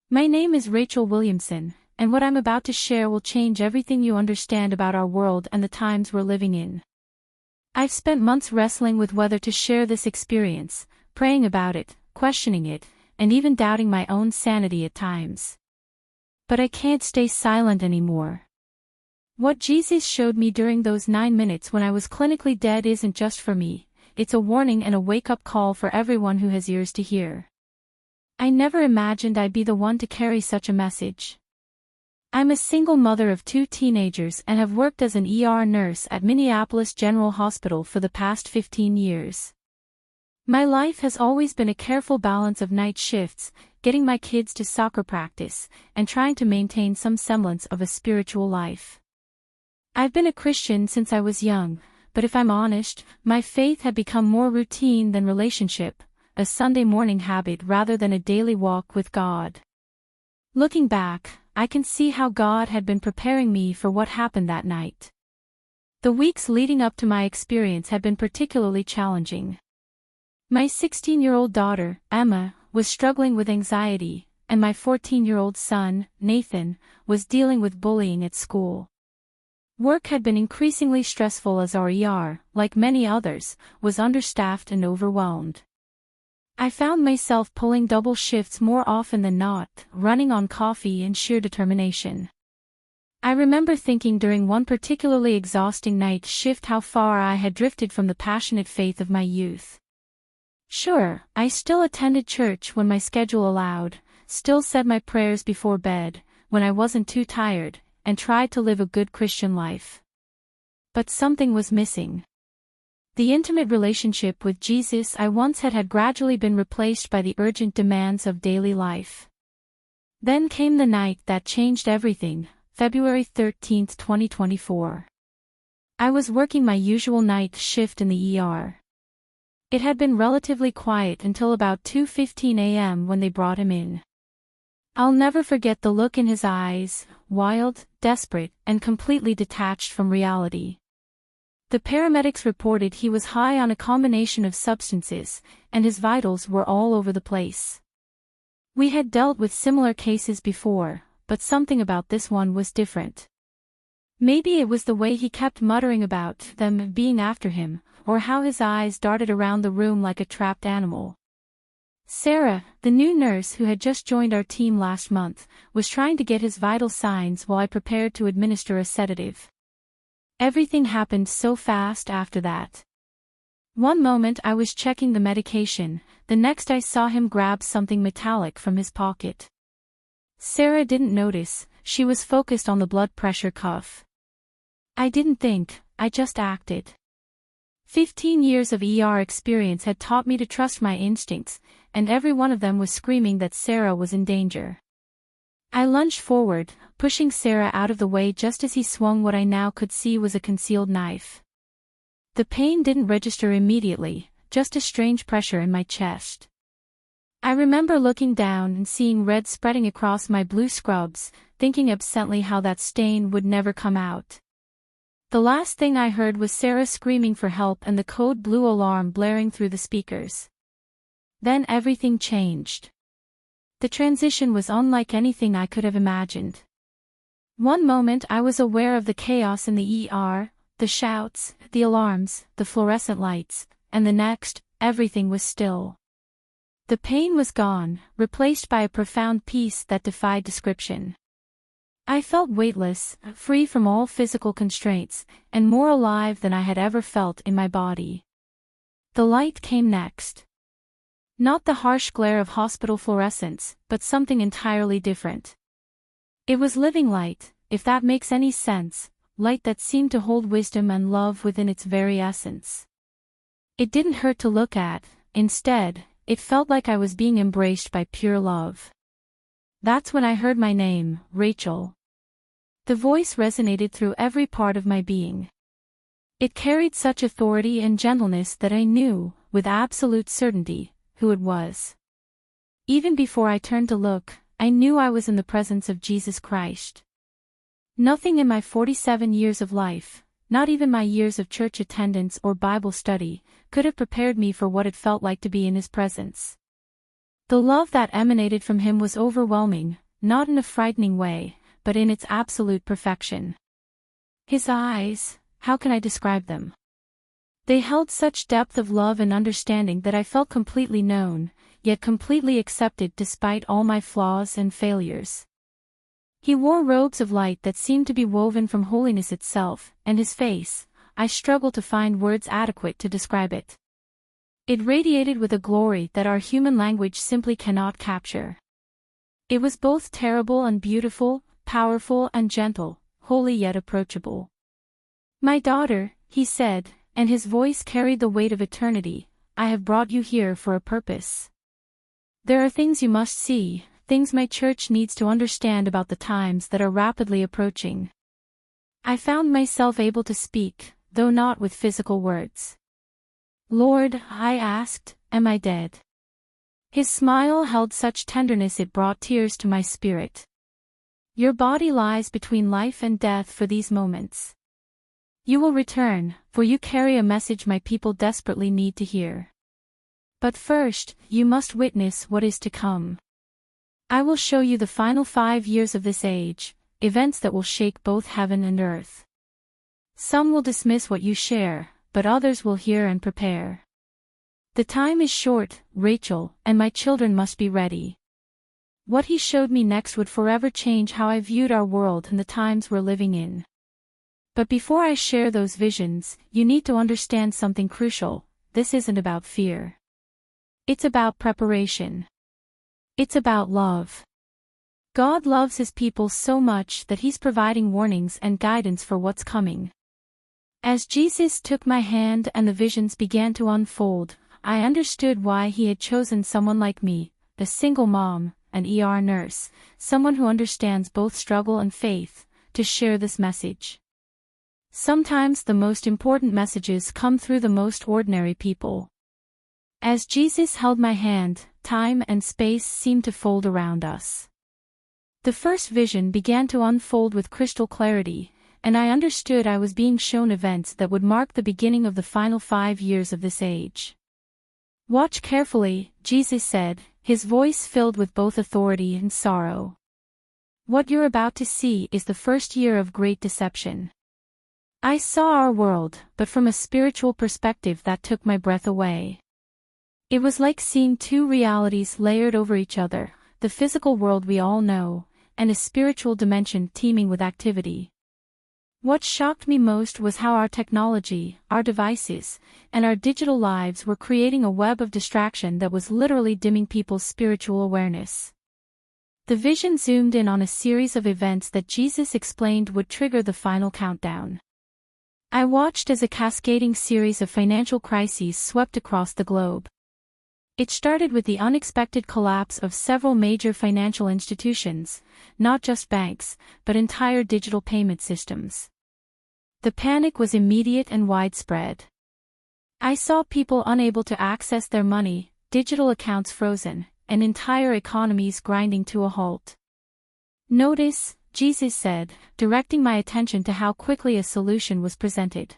My name is Rachel Williamson, and what I'm about to share will change everything you understand about our world and the times we're living in. I've spent months wrestling with whether to share this experience, praying about it, questioning it, and even doubting my own sanity at times. But I can't stay silent anymore. What Jesus showed me during those 9 minutes when I was clinically dead isn't just for me, it's a warning and a wake-up call for everyone who has ears to hear. I never imagined I'd be the one to carry such a message. I'm a single mother of 2 teenagers and have worked as an ER nurse at Minneapolis General Hospital for the past 15 years. My life has always been a careful balance of night shifts, getting my kids to soccer practice, and trying to maintain some semblance of a spiritual life. I've been a Christian since I was young, but if I'm honest, my faith had become more routine than relationship, a Sunday morning habit rather than a daily walk with God. Looking back, I can see how God had been preparing me for what happened that night. The weeks leading up to my experience had been particularly challenging. My 16-year-old daughter, Emma, was struggling with anxiety, and my 14-year-old son, Nathan, was dealing with bullying at school. Work had been increasingly stressful as our ER, like many others, was understaffed and overwhelmed. I found myself pulling double shifts more often than not, running on coffee and sheer determination. I remember thinking during one particularly exhausting night shift how far I had drifted from the passionate faith of my youth. Sure, I still attended church when my schedule allowed, still said my prayers before bed, when I wasn't too tired, and tried to live a good Christian life. But something was missing. The intimate relationship with Jesus I once had gradually been replaced by the urgent demands of daily life. Then came the night that changed everything, February 13, 2024. I was working my usual night shift in the ER. It had been relatively quiet until about 2:15 a.m. when they brought him in. I'll never forget the look in his eyes, wild, desperate, and completely detached from reality. The paramedics reported he was high on a combination of substances, and his vitals were all over the place. We had dealt with similar cases before, but something about this one was different. Maybe it was the way he kept muttering about them being after him, or how his eyes darted around the room like a trapped animal. Sarah, the new nurse who had just joined our team last month, was trying to get his vital signs while I prepared to administer a sedative. Everything happened so fast after that. One moment I was checking the medication, the next I saw him grab something metallic from his pocket. Sarah didn't notice, she was focused on the blood pressure cuff. I didn't think, I just acted. 15 years of ER experience had taught me to trust my instincts, and every one of them was screaming that Sarah was in danger. I lunged forward, pushing Sarah out of the way just as he swung what I now could see was a concealed knife. The pain didn't register immediately, just a strange pressure in my chest. I remember looking down and seeing red spreading across my blue scrubs, thinking absently how that stain would never come out. The last thing I heard was Sarah screaming for help and the code blue alarm blaring through the speakers. Then everything changed. The transition was unlike anything I could have imagined. One moment I was aware of the chaos in the ER, the shouts, the alarms, the fluorescent lights, and the next, everything was still. The pain was gone, replaced by a profound peace that defied description. I felt weightless, free from all physical constraints, and more alive than I had ever felt in my body. The light came next. Not the harsh glare of hospital fluorescence, but something entirely different. It was living light, if that makes any sense, light that seemed to hold wisdom and love within its very essence. It didn't hurt to look at, instead, it felt like I was being embraced by pure love. That's when I heard my name, Rachel. The voice resonated through every part of my being. It carried such authority and gentleness that I knew, with absolute certainty, who it was. Even before I turned to look, I knew I was in the presence of Jesus Christ. Nothing in my 47 years of life, not even my years of church attendance or Bible study, could have prepared me for what it felt like to be in His presence. The love that emanated from him was overwhelming, not in a frightening way, but in its absolute perfection. His eyes, how can I describe them? They held such depth of love and understanding that I felt completely known, yet completely accepted despite all my flaws and failures. He wore robes of light that seemed to be woven from holiness itself, and his face, I struggle to find words adequate to describe it. It radiated with a glory that our human language simply cannot capture. It was both terrible and beautiful, powerful and gentle, holy yet approachable. "My daughter," he said, and his voice carried the weight of eternity, "I have brought you here for a purpose. There are things you must see, things my church needs to understand about the times that are rapidly approaching." I found myself able to speak, though not with physical words. "Lord," I asked, "am I dead?" His smile held such tenderness it brought tears to my spirit. "Your body lies between life and death for these moments. You will return, for you carry a message my people desperately need to hear. But first, you must witness what is to come. I will show you the final 5 years of this age, events that will shake both heaven and earth. Some will dismiss what you share, but others will hear and prepare. The time is short, Rachel, and my children must be ready." What he showed me next would forever change how I viewed our world and the times we're living in. But before I share those visions, you need to understand something crucial. This isn't about fear. It's about preparation. It's about love. God loves his people so much that he's providing warnings and guidance for what's coming. As Jesus took my hand and the visions began to unfold, I understood why he had chosen someone like me, a single mom, an ER nurse, someone who understands both struggle and faith, to share this message. Sometimes the most important messages come through the most ordinary people. As Jesus held my hand, time and space seemed to fold around us. The first vision began to unfold with crystal clarity, and I understood I was being shown events that would mark the beginning of the final 5 years of this age. "Watch carefully," Jesus said, his voice filled with both authority and sorrow. "What you're about to see is the first year of great deception." I saw our world, but from a spiritual perspective that took my breath away. It was like seeing two realities layered over each other, the physical world we all know, and a spiritual dimension teeming with activity. What shocked me most was how our technology, our devices, and our digital lives were creating a web of distraction that was literally dimming people's spiritual awareness. The vision zoomed in on a series of events that Jesus explained would trigger the final countdown. I watched as a cascading series of financial crises swept across the globe. It started with the unexpected collapse of several major financial institutions, not just banks, but entire digital payment systems. The panic was immediate and widespread. I saw people unable to access their money, digital accounts frozen, and entire economies grinding to a halt. "Notice," Jesus said, directing my attention to how quickly a solution was presented.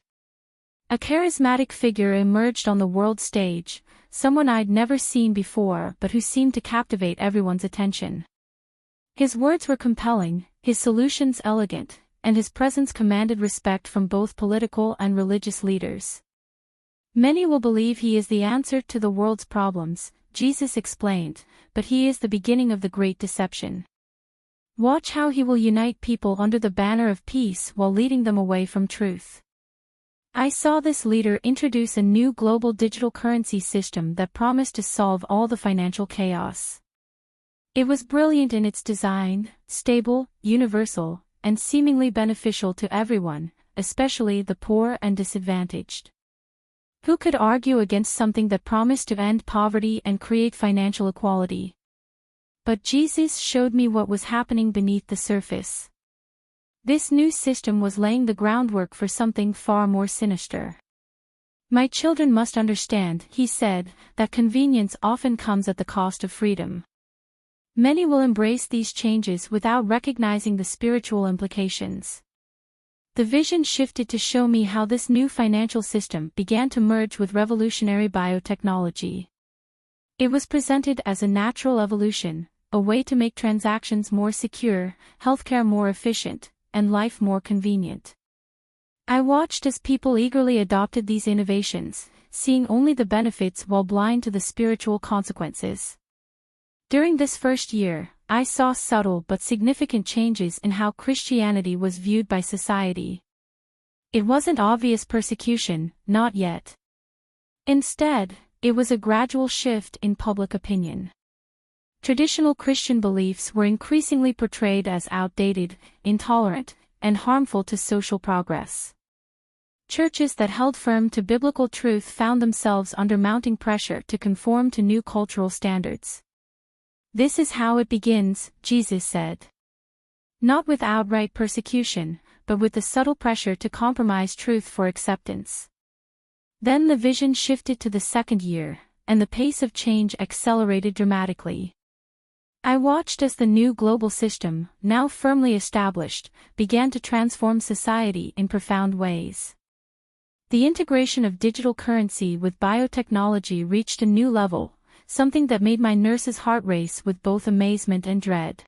A charismatic figure emerged on the world stage, someone I'd never seen before but who seemed to captivate everyone's attention. His words were compelling, his solutions elegant, and his presence commanded respect from both political and religious leaders. "Many will believe he is the answer to the world's problems," Jesus explained, "but he is the beginning of the great deception. Watch how he will unite people under the banner of peace while leading them away from truth." I saw this leader introduce a new global digital currency system that promised to solve all the financial chaos. It was brilliant in its design, stable, universal, and seemingly beneficial to everyone, especially the poor and disadvantaged. Who could argue against something that promised to end poverty and create financial equality? But Jesus showed me what was happening beneath the surface. This new system was laying the groundwork for something far more sinister. "My children must understand," he said, "that convenience often comes at the cost of freedom. Many will embrace these changes without recognizing the spiritual implications." The vision shifted to show me how this new financial system began to merge with revolutionary biotechnology. It was presented as a natural evolution, a way to make transactions more secure, healthcare more efficient, and life more convenient. I watched as people eagerly adopted these innovations, seeing only the benefits while blind to the spiritual consequences. During this first year, I saw subtle but significant changes in how Christianity was viewed by society. It wasn't obvious persecution, not yet. Instead, it was a gradual shift in public opinion. Traditional Christian beliefs were increasingly portrayed as outdated, intolerant, and harmful to social progress. Churches that held firm to biblical truth found themselves under mounting pressure to conform to new cultural standards. "This is how it begins," Jesus said. Not with outright persecution, but with the subtle pressure to compromise truth for acceptance. Then the vision shifted to the second year, and the pace of change accelerated dramatically. I watched as the new global system, now firmly established, began to transform society in profound ways. The integration of digital currency with biotechnology reached a new level, something that made my nurse's heart race with both amazement and dread.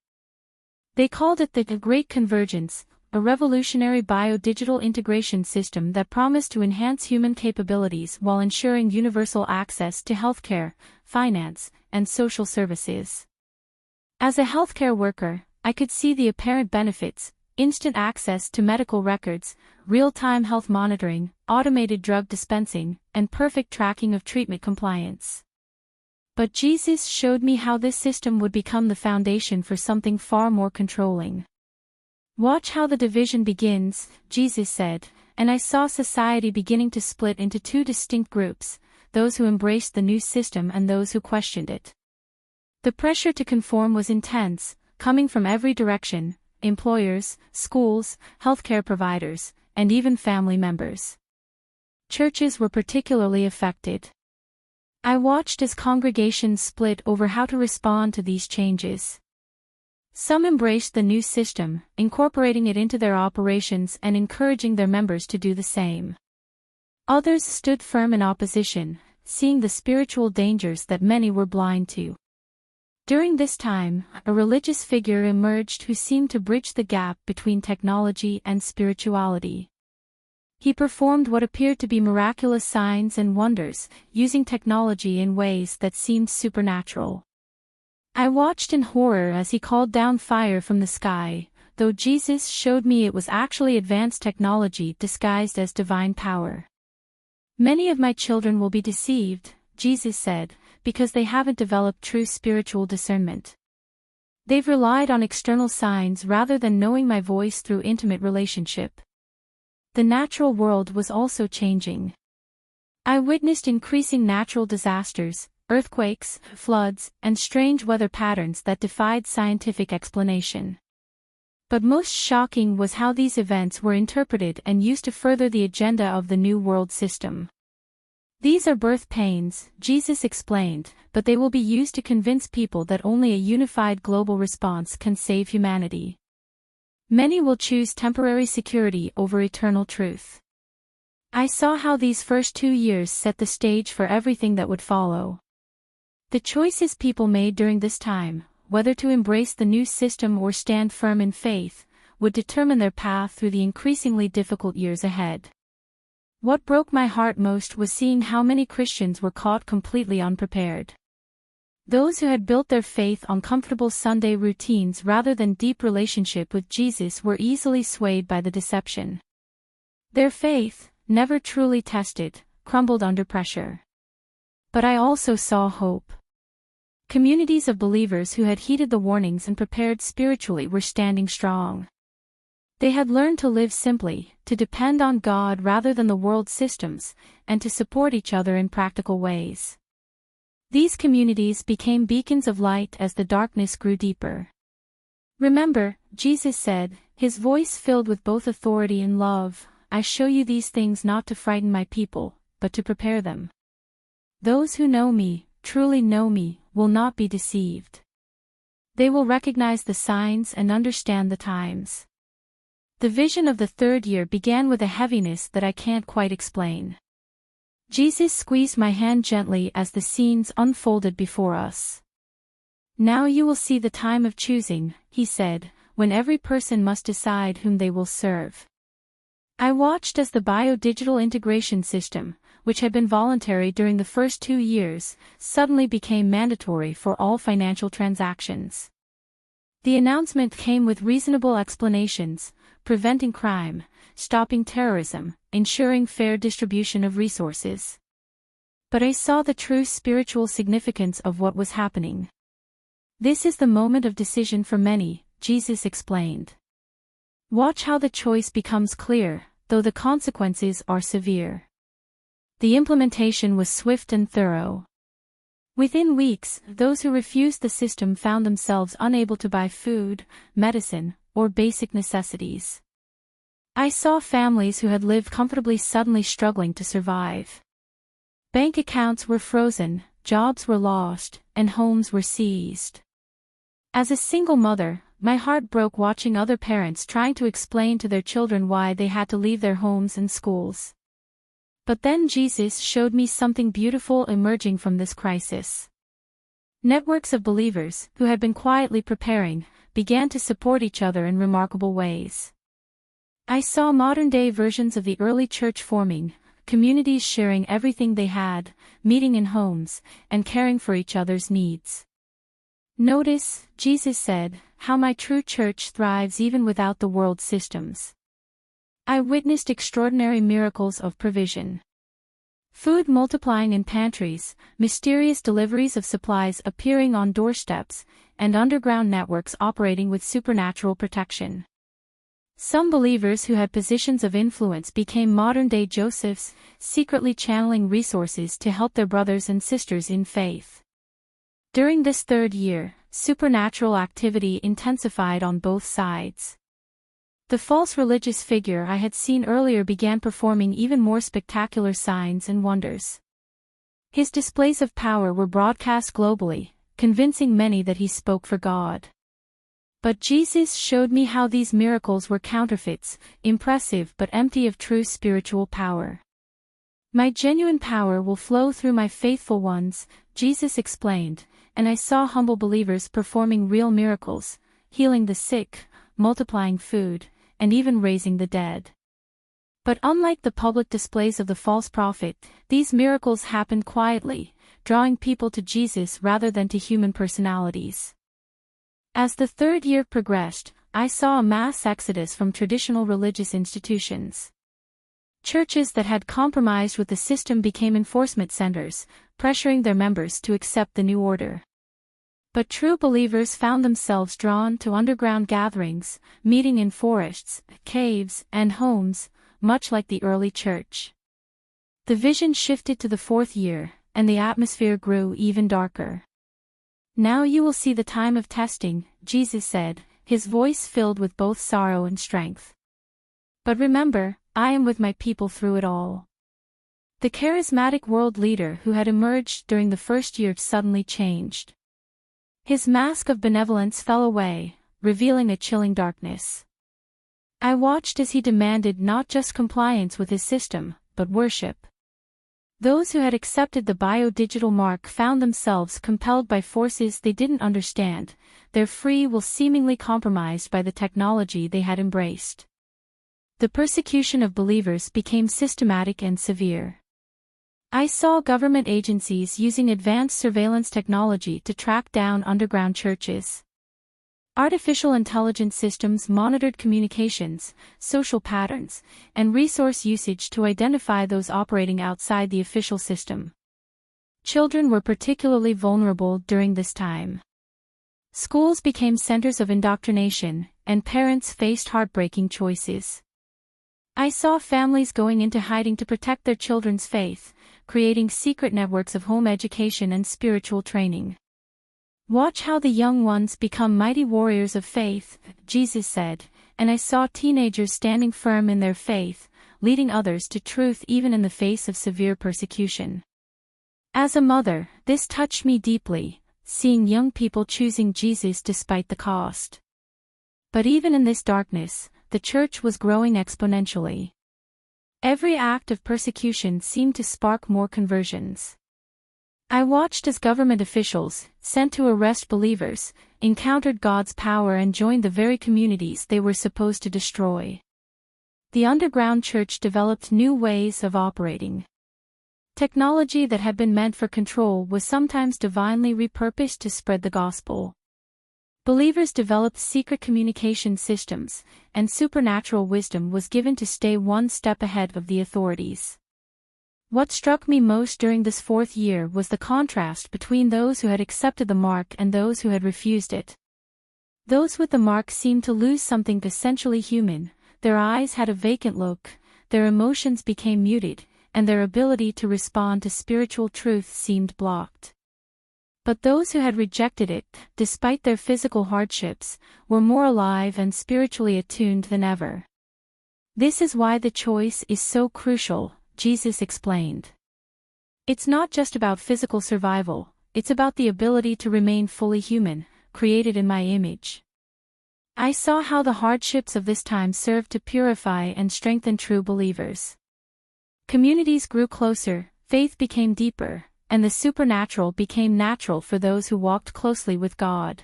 They called it the Great Convergence, a revolutionary bio-digital integration system that promised to enhance human capabilities while ensuring universal access to healthcare, finance, and social services. As a healthcare worker, I could see the apparent benefits: instant access to medical records, real-time health monitoring, automated drug dispensing, and perfect tracking of treatment compliance. But Jesus showed me how this system would become the foundation for something far more controlling. "Watch how the division begins," Jesus said, and I saw society beginning to split into two distinct groups, those who embraced the new system and those who questioned it. The pressure to conform was intense, coming from every direction: employers, schools, healthcare providers, and even family members. Churches were particularly affected. I watched as congregations split over how to respond to these changes. Some embraced the new system, incorporating it into their operations and encouraging their members to do the same. Others stood firm in opposition, seeing the spiritual dangers that many were blind to. During this time, a religious figure emerged who seemed to bridge the gap between technology and spirituality. He performed what appeared to be miraculous signs and wonders, using technology in ways that seemed supernatural. I watched in horror as he called down fire from the sky, though Jesus showed me it was actually advanced technology disguised as divine power. "Many of my children will be deceived," Jesus said, "because they haven't developed true spiritual discernment. They've relied on external signs rather than knowing my voice through intimate relationship." The natural world was also changing. I witnessed increasing natural disasters, earthquakes, floods, and strange weather patterns that defied scientific explanation. But most shocking was how these events were interpreted and used to further the agenda of the New World System. "These are birth pains," Jesus explained, "but they will be used to convince people that only a unified global response can save humanity. Many will choose temporary security over eternal truth." I saw how these first 2 years set the stage for everything that would follow. The choices people made during this time, whether to embrace the new system or stand firm in faith, would determine their path through the increasingly difficult years ahead. What broke my heart most was seeing how many Christians were caught completely unprepared. Those who had built their faith on comfortable Sunday routines rather than deep relationship with Jesus were easily swayed by the deception. Their faith, never truly tested, crumbled under pressure. But I also saw hope. Communities of believers who had heeded the warnings and prepared spiritually were standing strong. They had learned to live simply, to depend on God rather than the world's systems, and to support each other in practical ways. These communities became beacons of light as the darkness grew deeper. "Remember," Jesus said, his voice filled with both authority and love, "I show you these things not to frighten my people, but to prepare them. Those who know me, truly know me, will not be deceived. They will recognize the signs and understand the times." The vision of the third year began with a heaviness that I can't quite explain. Jesus squeezed my hand gently as the scenes unfolded before us. "Now you will see the time of choosing," he said, "when every person must decide whom they will serve." I watched as the bio-digital integration system, which had been voluntary during the first 2 years, suddenly became mandatory for all financial transactions. The announcement came with reasonable explanations: preventing crime, stopping terrorism, ensuring fair distribution of resources. But I saw the true spiritual significance of what was happening. "This is the moment of decision for many," Jesus explained. "Watch how the choice becomes clear, though the consequences are severe." The implementation was swift and thorough. Within weeks, those who refused the system found themselves unable to buy food, medicine, or basic necessities. I saw families who had lived comfortably suddenly struggling to survive. Bank accounts were frozen, jobs were lost, and homes were seized. As a single mother, my heart broke watching other parents trying to explain to their children why they had to leave their homes and schools. But then Jesus showed me something beautiful emerging from this crisis. Networks of believers, who had been quietly preparing, began to support each other in remarkable ways. I saw modern-day versions of the early church forming, communities sharing everything they had, meeting in homes, and caring for each other's needs. "Notice," Jesus said, "how my true church thrives even without the world's systems." I witnessed extraordinary miracles of provision. Food multiplying in pantries, mysterious deliveries of supplies appearing on doorsteps, and underground networks operating with supernatural protection. Some believers who had positions of influence became modern-day Josephs, secretly channeling resources to help their brothers and sisters in faith. During this 3rd year, supernatural activity intensified on both sides. The false religious figure I had seen earlier began performing even more spectacular signs and wonders. His displays of power were broadcast globally, convincing many that he spoke for God. But Jesus showed me how these miracles were counterfeits, impressive but empty of true spiritual power. "My genuine power will flow through my faithful ones," Jesus explained, and I saw humble believers performing real miracles, healing the sick, multiplying food, and even raising the dead. But unlike the public displays of the false prophet, these miracles happened quietly, drawing people to Jesus rather than to human personalities. As the 3rd year progressed, I saw a mass exodus from traditional religious institutions. Churches that had compromised with the system became enforcement centers, pressuring their members to accept the new order. But true believers found themselves drawn to underground gatherings, meeting in forests, caves, and homes, much like the early church. The vision shifted to the 4th year, and the atmosphere grew even darker. "Now you will see the time of testing," Jesus said, his voice filled with both sorrow and strength. "But remember, I am with my people through it all." The charismatic world leader who had emerged during the 1st year suddenly changed. His mask of benevolence fell away, revealing a chilling darkness. I watched as he demanded not just compliance with his system, but worship. Those who had accepted the bio-digital mark found themselves compelled by forces they didn't understand, their free will seemingly compromised by the technology they had embraced. The persecution of believers became systematic and severe. I saw government agencies using advanced surveillance technology to track down underground churches. Artificial intelligence systems monitored communications, social patterns, and resource usage to identify those operating outside the official system. Children were particularly vulnerable during this time. Schools became centers of indoctrination, and parents faced heartbreaking choices. I saw families going into hiding to protect their children's faith, creating secret networks of home education and spiritual training. "Watch how the young ones become mighty warriors of faith," Jesus said, and I saw teenagers standing firm in their faith, leading others to truth even in the face of severe persecution. As a mother, this touched me deeply, seeing young people choosing Jesus despite the cost. But even in this darkness, the church was growing exponentially. Every act of persecution seemed to spark more conversions. I watched as government officials, sent to arrest believers, encountered God's power and joined the very communities they were supposed to destroy. The underground church developed new ways of operating. Technology that had been meant for control was sometimes divinely repurposed to spread the gospel. Believers developed secret communication systems, and supernatural wisdom was given to stay one step ahead of the authorities. What struck me most during this 4th year was the contrast between those who had accepted the mark and those who had refused it. Those with the mark seemed to lose something essentially human. Their eyes had a vacant look, their emotions became muted, and their ability to respond to spiritual truth seemed blocked. But those who had rejected it, despite their physical hardships, were more alive and spiritually attuned than ever. This is why the choice is so crucial, Jesus explained. It's not just about physical survival, it's about the ability to remain fully human, created in my image. I saw how the hardships of this time served to purify and strengthen true believers. Communities grew closer, faith became deeper, and the supernatural became natural for those who walked closely with God.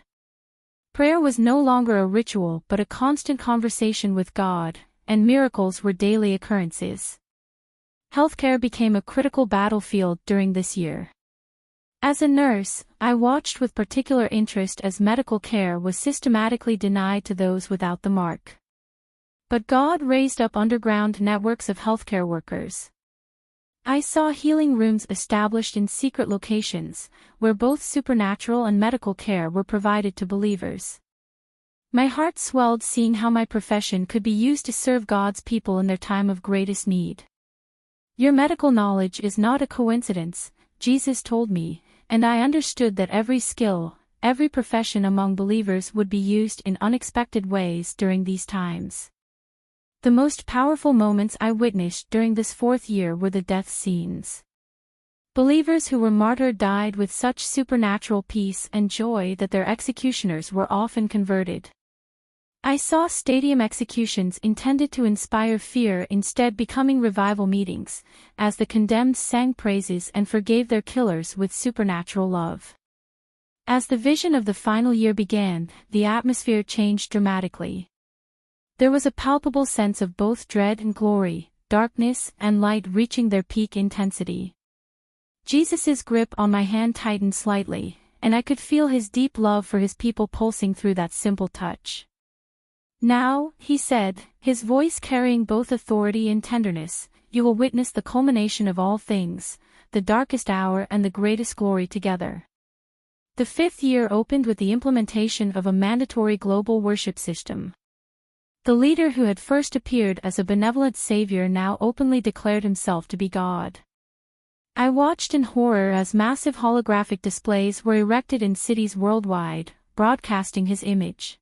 Prayer was no longer a ritual but a constant conversation with God, and miracles were daily occurrences. Healthcare became a critical battlefield during this year. As a nurse, I watched with particular interest as medical care was systematically denied to those without the mark. But God raised up underground networks of healthcare workers. I saw healing rooms established in secret locations, where both supernatural and medical care were provided to believers. My heart swelled seeing how my profession could be used to serve God's people in their time of greatest need. Your medical knowledge is not a coincidence, Jesus told me, and I understood that every skill, every profession among believers would be used in unexpected ways during these times. The most powerful moments I witnessed during this 4th year were the death scenes. Believers who were martyred died with such supernatural peace and joy that their executioners were often converted. I saw stadium executions intended to inspire fear instead becoming revival meetings, as the condemned sang praises and forgave their killers with supernatural love. As the vision of the final year began, the atmosphere changed dramatically. There was a palpable sense of both dread and glory, darkness and light reaching their peak intensity. Jesus' grip on my hand tightened slightly, and I could feel his deep love for his people pulsing through that simple touch. Now, he said, his voice carrying both authority and tenderness, you will witness the culmination of all things, the darkest hour and the greatest glory together. The 5th year opened with the implementation of a mandatory global worship system. The leader who had first appeared as a benevolent savior now openly declared himself to be God. I watched in horror as massive holographic displays were erected in cities worldwide, broadcasting his image.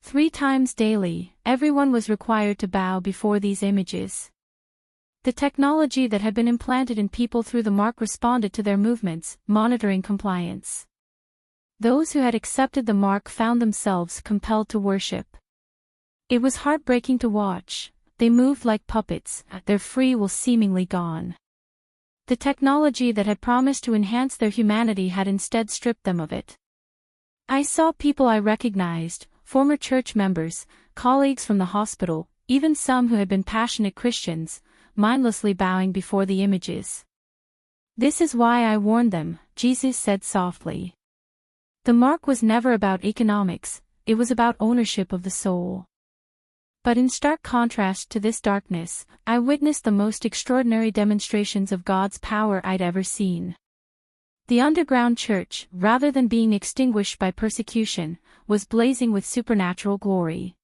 3 times daily, everyone was required to bow before these images. The technology that had been implanted in people through the mark responded to their movements, monitoring compliance. Those who had accepted the mark found themselves compelled to worship. It was heartbreaking to watch. They moved like puppets, their free will seemingly gone. The technology that had promised to enhance their humanity had instead stripped them of it. I saw people I recognized, former church members, colleagues from the hospital, even some who had been passionate Christians, mindlessly bowing before the images. This is why I warned them, Jesus said softly. The mark was never about economics, it was about ownership of the soul. But in stark contrast to this darkness, I witnessed the most extraordinary demonstrations of God's power I'd ever seen. The underground church, rather than being extinguished by persecution, was blazing with supernatural glory.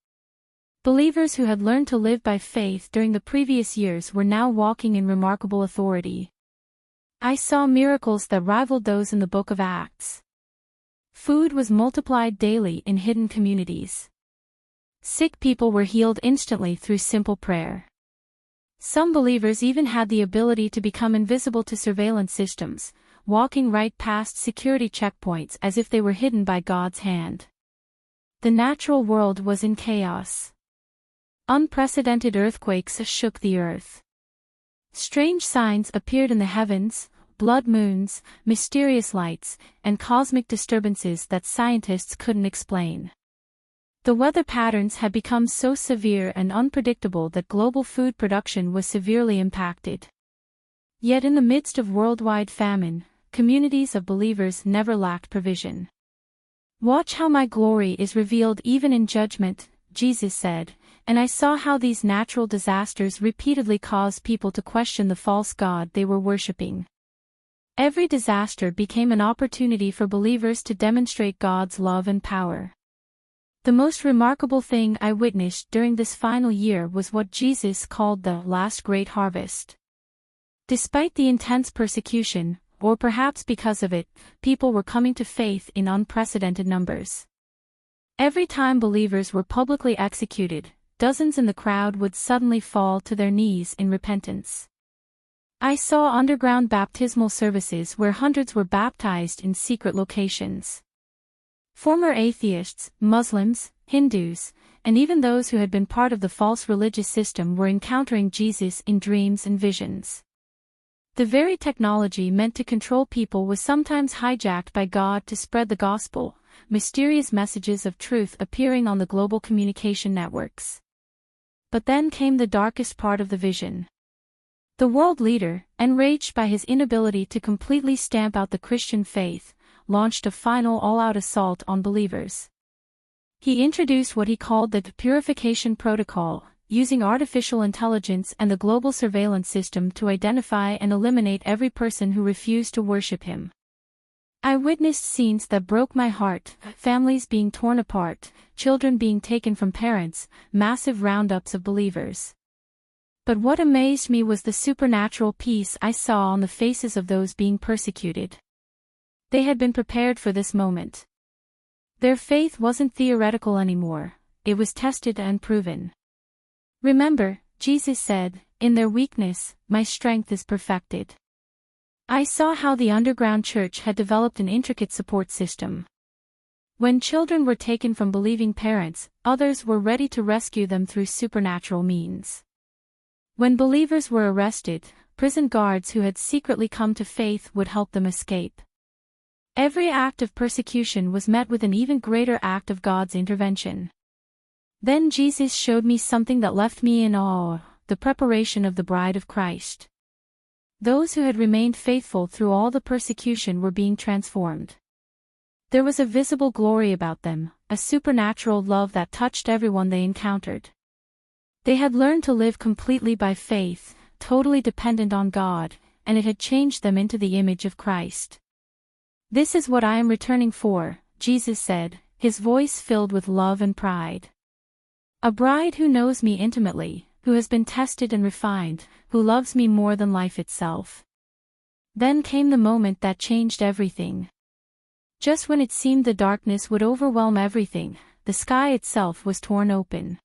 Believers who had learned to live by faith during the previous years were now walking in remarkable authority. I saw miracles that rivaled those in the book of Acts. Food was multiplied daily in hidden communities. Sick people were healed instantly through simple prayer. Some believers even had the ability to become invisible to surveillance systems, walking right past security checkpoints as if they were hidden by God's hand. The natural world was in chaos. Unprecedented earthquakes shook the earth. Strange signs appeared in the heavens, blood moons, mysterious lights, and cosmic disturbances that scientists couldn't explain. The weather patterns had become so severe and unpredictable that global food production was severely impacted. Yet in the midst of worldwide famine, communities of believers never lacked provision. "Watch how my glory is revealed even in judgment," Jesus said, and I saw how these natural disasters repeatedly caused people to question the false god they were worshipping. Every disaster became an opportunity for believers to demonstrate God's love and power. The most remarkable thing I witnessed during this final year was what Jesus called the last great harvest. Despite the intense persecution, or perhaps because of it, people were coming to faith in unprecedented numbers. Every time believers were publicly executed, dozens in the crowd would suddenly fall to their knees in repentance. I saw underground baptismal services where hundreds were baptized in secret locations. Former atheists, Muslims, Hindus, and even those who had been part of the false religious system were encountering Jesus in dreams and visions. The very technology meant to control people was sometimes hijacked by God to spread the gospel, mysterious messages of truth appearing on the global communication networks. But then came the darkest part of the vision. The world leader, enraged by his inability to completely stamp out the Christian faith, launched a final all-out assault on believers. He introduced what he called the purification protocol, using artificial intelligence and the global surveillance system to identify and eliminate every person who refused to worship him. I witnessed scenes that broke my heart: families being torn apart, children being taken from parents, massive roundups of believers. But what amazed me was the supernatural peace I saw on the faces of those being persecuted. They had been prepared for this moment. Their faith wasn't theoretical anymore, it was tested and proven. "Remember," Jesus said, "in their weakness, my strength is perfected." I saw how the underground church had developed an intricate support system. When children were taken from believing parents, others were ready to rescue them through supernatural means. When believers were arrested, prison guards who had secretly come to faith would help them escape. Every act of persecution was met with an even greater act of God's intervention. Then Jesus showed me something that left me in awe: the preparation of the bride of Christ. Those who had remained faithful through all the persecution were being transformed. There was a visible glory about them, a supernatural love that touched everyone they encountered. They had learned to live completely by faith, totally dependent on God, and it had changed them into the image of Christ. "This is what I am returning for," Jesus said, his voice filled with love and pride. "A bride who knows me intimately, who has been tested and refined, who loves me more than life itself." Then came the moment that changed everything. Just when it seemed the darkness would overwhelm everything, the sky itself was torn open.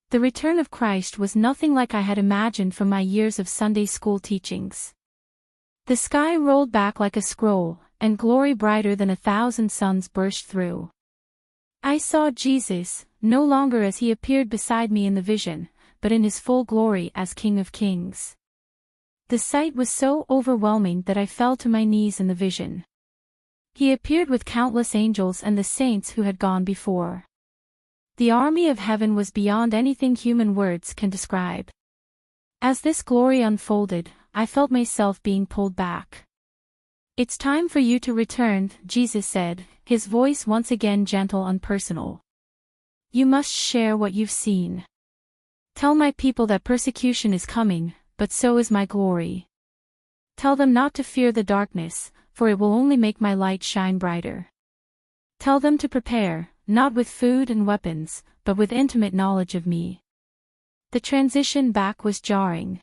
The return of Christ was nothing like I had imagined from my years of Sunday school teachings. The sky rolled back like a scroll, and glory brighter than 1,000 suns burst through. I saw Jesus, no longer as he appeared beside me in the vision, but in his full glory as King of Kings. The sight was so overwhelming that I fell to my knees in the vision. He appeared with countless angels and the saints who had gone before. The army of heaven was beyond anything human words can describe. As this glory unfolded, I felt myself being pulled back. "It's time for you to return," Jesus said, his voice once again gentle and personal. "You must share what you've seen. Tell my people that persecution is coming, but so is my glory. Tell them not to fear the darkness, for it will only make my light shine brighter. Tell them to prepare, not with food and weapons, but with intimate knowledge of me." The transition back was jarring.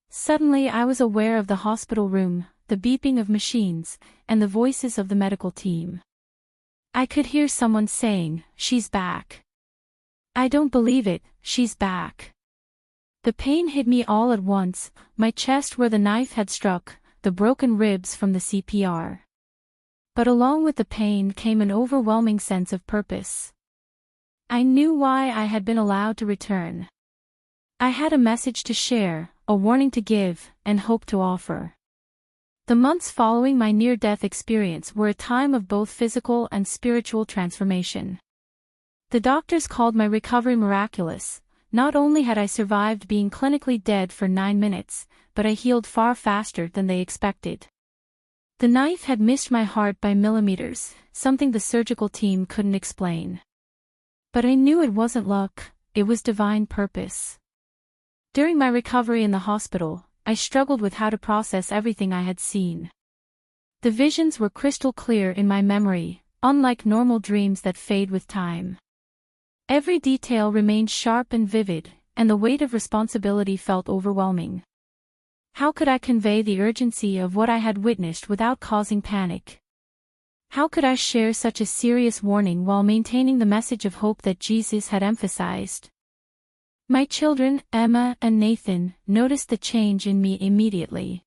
Suddenly I was aware of the hospital room, the beeping of machines, and the voices of the medical team. I could hear someone saying, "She's back. I don't believe it, she's back." The pain hit me all at once, my chest where the knife had struck, the broken ribs from the CPR. But along with the pain came an overwhelming sense of purpose. I knew why I had been allowed to return. I had a message to share, a warning to give, and hope to offer. The months following my near-death experience were a time of both physical and spiritual transformation. The doctors called my recovery miraculous. Not only had I survived being clinically dead for 9 minutes, but I healed far faster than they expected. The knife had missed my heart by millimeters, something the surgical team couldn't explain. But I knew it wasn't luck, it was divine purpose. During my recovery in the hospital, I struggled with how to process everything I had seen. The visions were crystal clear in my memory, unlike normal dreams that fade with time. Every detail remained sharp and vivid, and the weight of responsibility felt overwhelming. How could I convey the urgency of what I had witnessed without causing panic? How could I share such a serious warning while maintaining the message of hope that Jesus had emphasized? My children, Emma and Nathan, noticed the change in me immediately.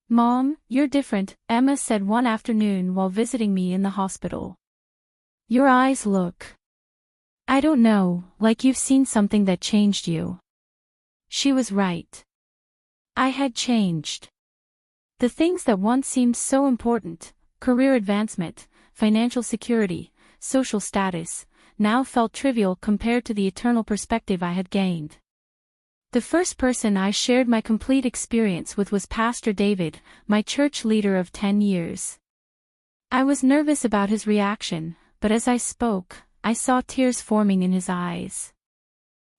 "Mom, you're different," Emma said one afternoon while visiting me in the hospital. "Your eyes look, I don't know, like you've seen something that changed you." She was right. I had changed. The things that once seemed so important, career advancement, financial security, social status, now felt trivial compared to the eternal perspective I had gained. The first person I shared my complete experience with was Pastor David, my church leader of 10 years. I was nervous about his reaction, but as I spoke, I saw tears forming in his eyes.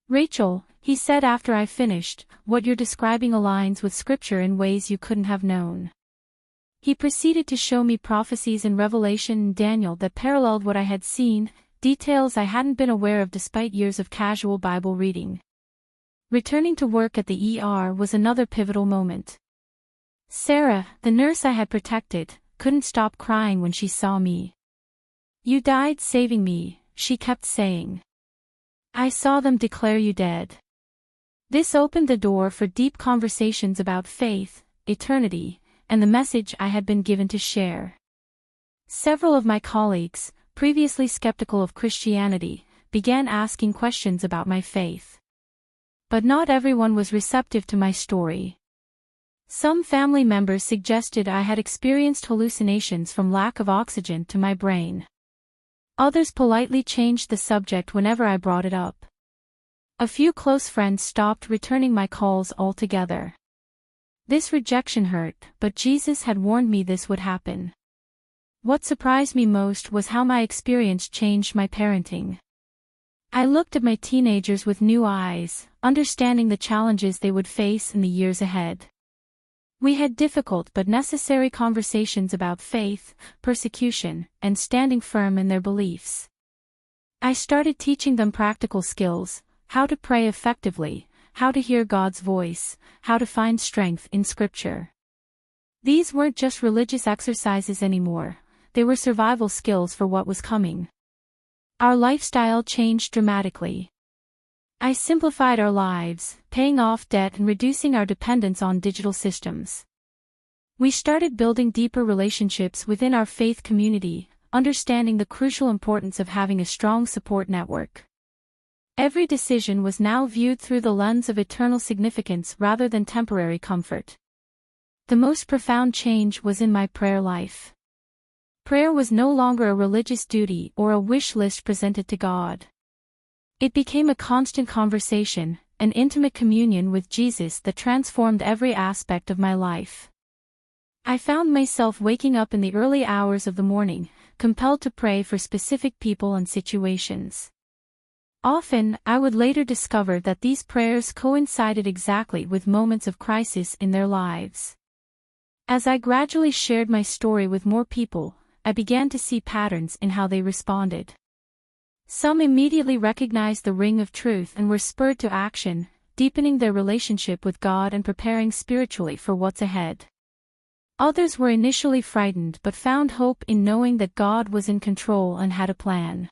"Rachel," he said after I finished, "what you're describing aligns with Scripture in ways you couldn't have known." He proceeded to show me prophecies in Revelation and Daniel that paralleled what I had seen, details I hadn't been aware of despite years of casual Bible reading. Returning to work at the ER was another pivotal moment. Sarah, the nurse I had protected, couldn't stop crying when she saw me. "You died saving me," she kept saying. "I saw them declare you dead." This opened the door for deep conversations about faith, eternity, and the message I had been given to share. Several of my colleagues, previously skeptical of Christianity, began asking questions about my faith. But not everyone was receptive to my story. Some family members suggested I had experienced hallucinations from lack of oxygen to my brain. Others politely changed the subject whenever I brought it up. A few close friends stopped returning my calls altogether. This rejection hurt, but Jesus had warned me this would happen. What surprised me most was how my experience changed my parenting. I looked at my teenagers with new eyes, understanding the challenges they would face in the years ahead. We had difficult but necessary conversations about faith, persecution, and standing firm in their beliefs. I started teaching them practical skills: how to pray effectively, how to hear God's voice, how to find strength in Scripture. These weren't just religious exercises anymore, they were survival skills for what was coming. Our lifestyle changed dramatically. I simplified our lives, paying off debt and reducing our dependence on digital systems. We started building deeper relationships within our faith community, understanding the crucial importance of having a strong support network. Every decision was now viewed through the lens of eternal significance rather than temporary comfort. The most profound change was in my prayer life. Prayer was no longer a religious duty or a wish list presented to God. It became a constant conversation, an intimate communion with Jesus that transformed every aspect of my life. I found myself waking up in the early hours of the morning, compelled to pray for specific people and situations. Often, I would later discover that these prayers coincided exactly with moments of crisis in their lives. As I gradually shared my story with more people, I began to see patterns in how they responded. Some immediately recognized the ring of truth and were spurred to action, deepening their relationship with God and preparing spiritually for what's ahead. Others were initially frightened but found hope in knowing that God was in control and had a plan.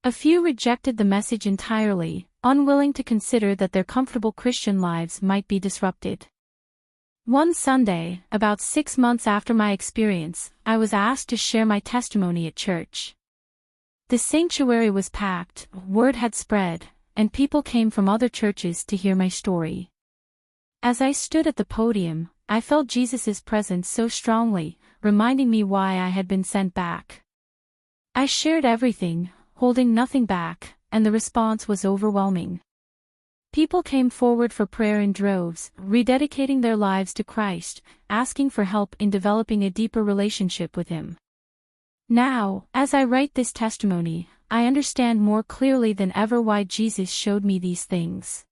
A few rejected the message entirely, unwilling to consider that their comfortable Christian lives might be disrupted. One Sunday, about 6 months after my experience, I was asked to share my testimony at church. The sanctuary was packed, word had spread, and people came from other churches to hear my story. As I stood at the podium, I felt Jesus' presence so strongly, reminding me why I had been sent back. I shared everything, holding nothing back, and the response was overwhelming. People came forward for prayer in droves, rededicating their lives to Christ, asking for help in developing a deeper relationship with Him. Now, as I write this testimony, I understand more clearly than ever why Jesus showed me these things.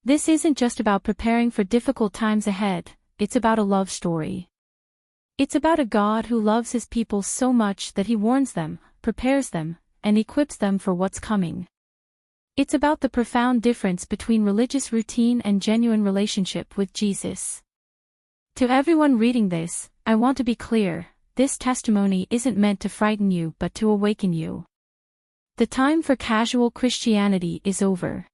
This isn't just about preparing for difficult times ahead, it's about a love story. It's about a God who loves His people so much that He warns them, prepares them, and equips them for what's coming. It's about the profound difference between religious routine and genuine relationship with Jesus. To everyone reading this, I want to be clear, this testimony isn't meant to frighten you but to awaken you. The time for casual Christianity is over.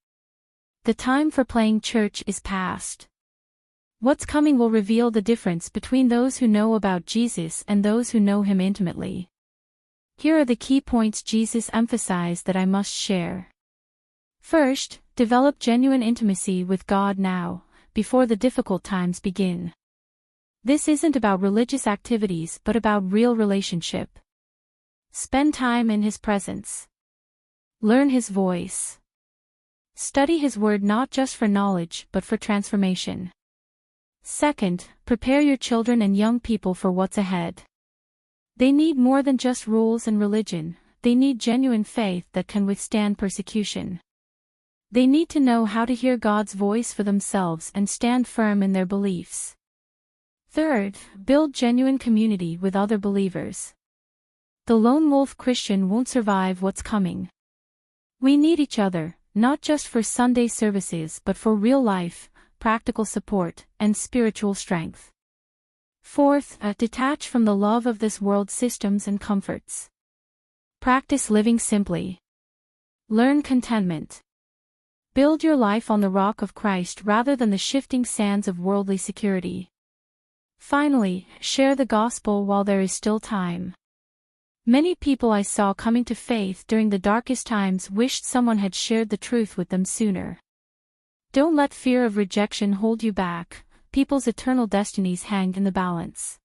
The time for playing church is past. What's coming will reveal the difference between those who know about Jesus and those who know Him intimately. Here are the key points Jesus emphasized that I must share. First, develop genuine intimacy with God now, before the difficult times begin. This isn't about religious activities but about real relationship. Spend time in His presence. Learn His voice. Study His Word not just for knowledge but for transformation. Second, prepare your children and young people for what's ahead. They need more than just rules and religion, they need genuine faith that can withstand persecution. They need to know how to hear God's voice for themselves and stand firm in their beliefs. Third, build genuine community with other believers. The lone wolf Christian won't survive what's coming. We need each other, not just for Sunday services but for real life, practical support, and spiritual strength. Fourth, detach from the love of this world's systems and comforts. Practice living simply. Learn contentment. Build your life on the rock of Christ rather than the shifting sands of worldly security. Finally, share the gospel while there is still time. Many people I saw coming to faith during the darkest times wished someone had shared the truth with them sooner. Don't let fear of rejection hold you back, people's eternal destinies hang in the balance.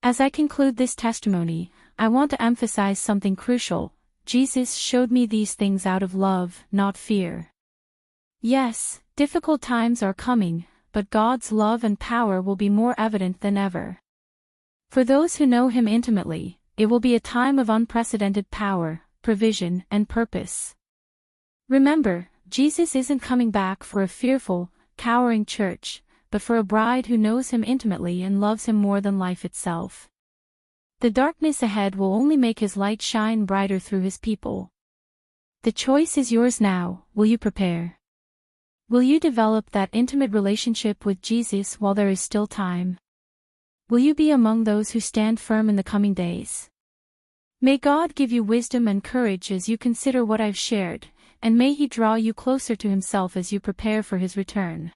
As I conclude this testimony, I want to emphasize something crucial. Jesus showed me these things out of love, not fear. Yes, difficult times are coming, but God's love and power will be more evident than ever. For those who know Him intimately, it will be a time of unprecedented power, provision, and purpose. Remember, Jesus isn't coming back for a fearful, cowering church, but for a bride who knows Him intimately and loves Him more than life itself. The darkness ahead will only make His light shine brighter through His people. The choice is yours now. Will you prepare? Will you develop that intimate relationship with Jesus while there is still time? Will you be among those who stand firm in the coming days? May God give you wisdom and courage as you consider what I've shared, and may He draw you closer to Himself as you prepare for His return.